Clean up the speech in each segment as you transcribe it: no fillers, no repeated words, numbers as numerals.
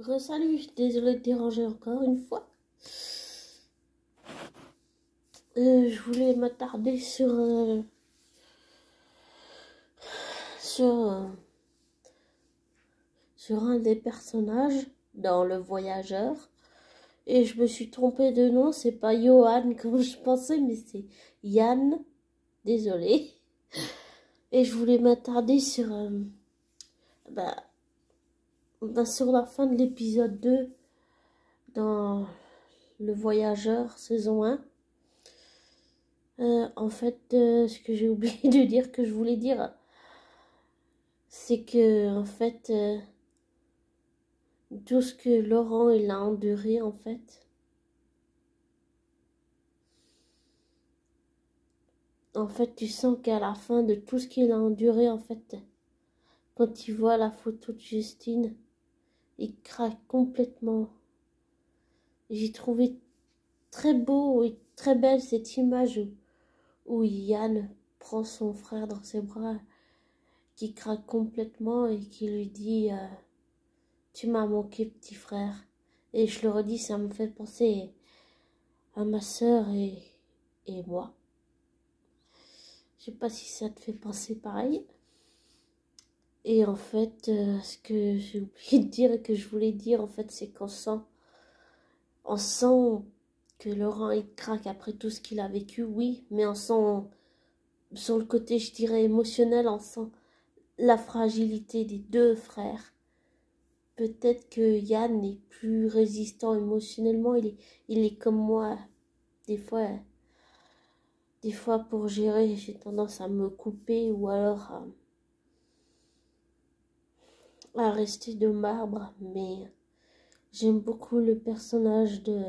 Salut, désolée de déranger encore une fois. Je voulais m'attarder sur, euh, sur un des personnages dans Le Voyageur. Et je me suis trompée de nom, c'est pas Johan comme je pensais, mais c'est Yann. Désolée. Et je voulais m'attarder bah, sur la fin de l'épisode 2 dans Le Voyageur, saison 1. Ce que j'ai oublié de dire, que je voulais dire, c'est que, tout ce que Laurent, il a enduré, tu sens qu'à la fin de tout ce qu'il a enduré, quand il voit la photo de Justine, il craque complètement. J'ai trouvé très beau et très belle cette image où Yann prend son frère dans ses bras, qui craque complètement et qui lui dit tu m'as manqué, petit frère. Et je le redis, ça me fait penser à ma sœur et moi. Je sais pas si ça te fait penser pareil. Et ce que j'ai oublié de dire et que je voulais dire, c'est on sent que Laurent, il craque après tout ce qu'il a vécu, oui, mais on sent, sur le côté, je dirais, émotionnel, on sent la fragilité des deux frères. Peut-être que Yann est plus résistant émotionnellement, il est comme moi. Des fois, pour gérer, j'ai tendance à me couper ou alors à rester de marbre. Mais j'aime beaucoup le personnage de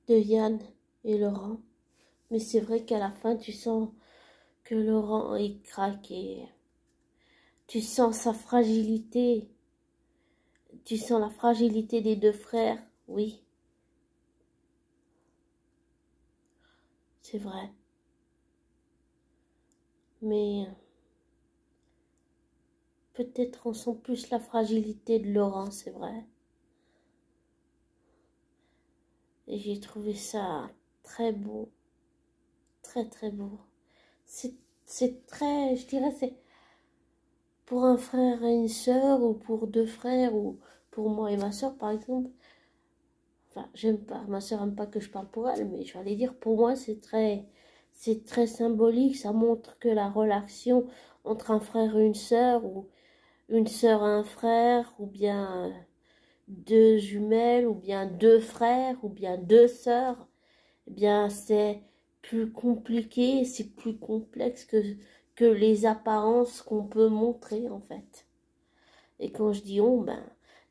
Yann et Laurent. Mais c'est vrai qu'à la fin, tu sens que Laurent est craqué. Tu sens sa fragilité. Tu sens la fragilité des deux frères. Oui, c'est vrai. Mais peut-être on sent plus la fragilité de Laurent, c'est vrai. Et j'ai trouvé ça très beau. Très très beau. C'est très, je dirais, c'est pour un frère et une sœur, ou pour deux frères, ou pour moi et ma sœur, par exemple. Enfin, j'aime pas, ma sœur aime pas que je parle pour elle, mais je vais dire, pour moi, c'est très symbolique. Ça montre que la relation entre un frère et une sœur, ou une sœur et un frère, ou bien deux jumelles, ou bien deux frères, ou bien deux sœurs, eh bien, c'est plus compliqué, c'est plus complexe que les apparences qu'on peut montrer, en fait. Et quand je dis on, ben,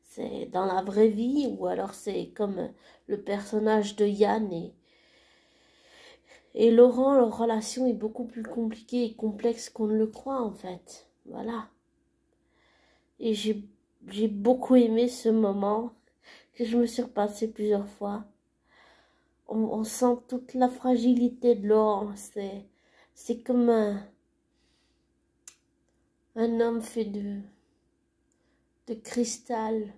c'est dans la vraie vie, ou alors c'est comme le personnage de Yann et Laurent, leur relation est beaucoup plus compliquée et complexe qu'on ne le croit, en fait. Voilà. Et j'ai beaucoup aimé ce moment, que je me suis repassée plusieurs fois. On sent toute la fragilité de Laurent. C'est comme un homme fait de cristal,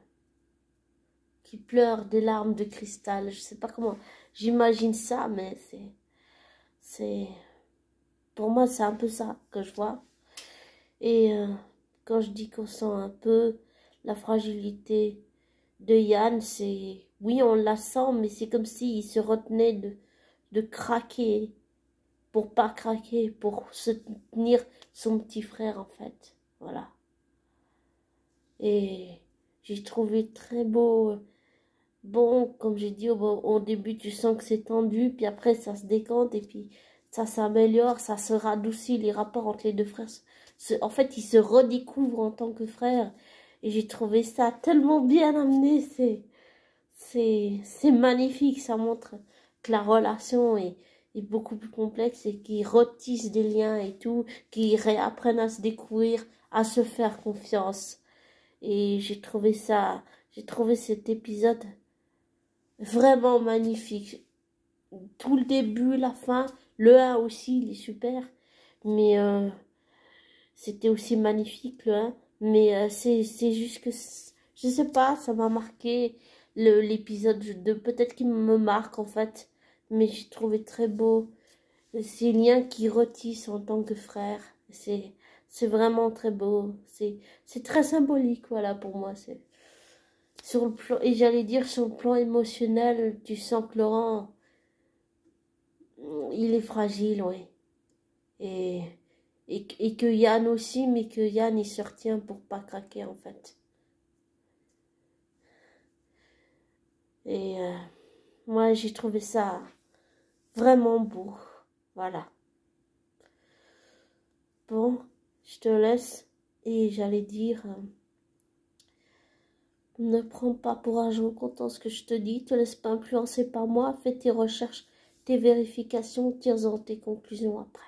qui pleure des larmes de cristal. Je sais pas comment j'imagine ça, mais c'est, pour moi, c'est un peu ça que je vois. Et quand je dis qu'on sent un peu la fragilité de Yann, c'est, oui, on la sent, mais c'est comme s'il se retenait de craquer, pour pas craquer, pour se tenir son petit frère, en fait. Voilà. Et j'ai trouvé très beau. Bon, comme j'ai dit au début, tu sens que c'est tendu, puis après ça se décante, et puis ça s'améliore, ça se radoucit, les rapports entre les deux frères. En fait, ils se redécouvrent en tant que frères. Et j'ai trouvé ça tellement bien amené, c'est magnifique, ça montre que la relation est beaucoup plus complexe et qu'ils retissent des liens et tout, qu'ils réapprennent à se découvrir, à se faire confiance. Et j'ai trouvé cet épisode vraiment magnifique. Tout le début, la fin, le 1 aussi, il est super. Mais c'était aussi magnifique, le 1. Mais c'est juste que, je sais pas, ça m'a marqué l'épisode 2. Peut-être qu'il me marque, en fait. Mais j'ai trouvé très beau. Ces liens qui retissent en tant que frères. C'est vraiment très beau. C'est très symbolique, voilà, pour moi. C'est sur le plan, et j'allais dire sur le plan émotionnel, tu sens que Laurent, il est fragile, oui. Et, et que Yann aussi, mais que Yann, il se retient pour pas craquer, en fait. Et moi, j'ai trouvé ça vraiment beau. Voilà. Bon, je te laisse. Et j'allais dire, ne prends pas pour argent comptant ce que je te dis. Te laisse pas influencer par moi. Fais tes recherches, tes vérifications, tire-en tes conclusions après.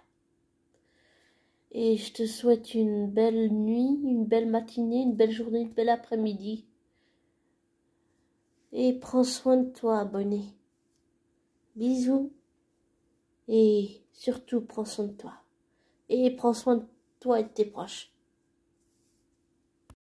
Et je te souhaite une belle nuit, une belle matinée, une belle journée, une belle après-midi. Et prends soin de toi, abonné. Bisous. Et surtout, prends soin de toi. Et prends soin de toi et de tes proches.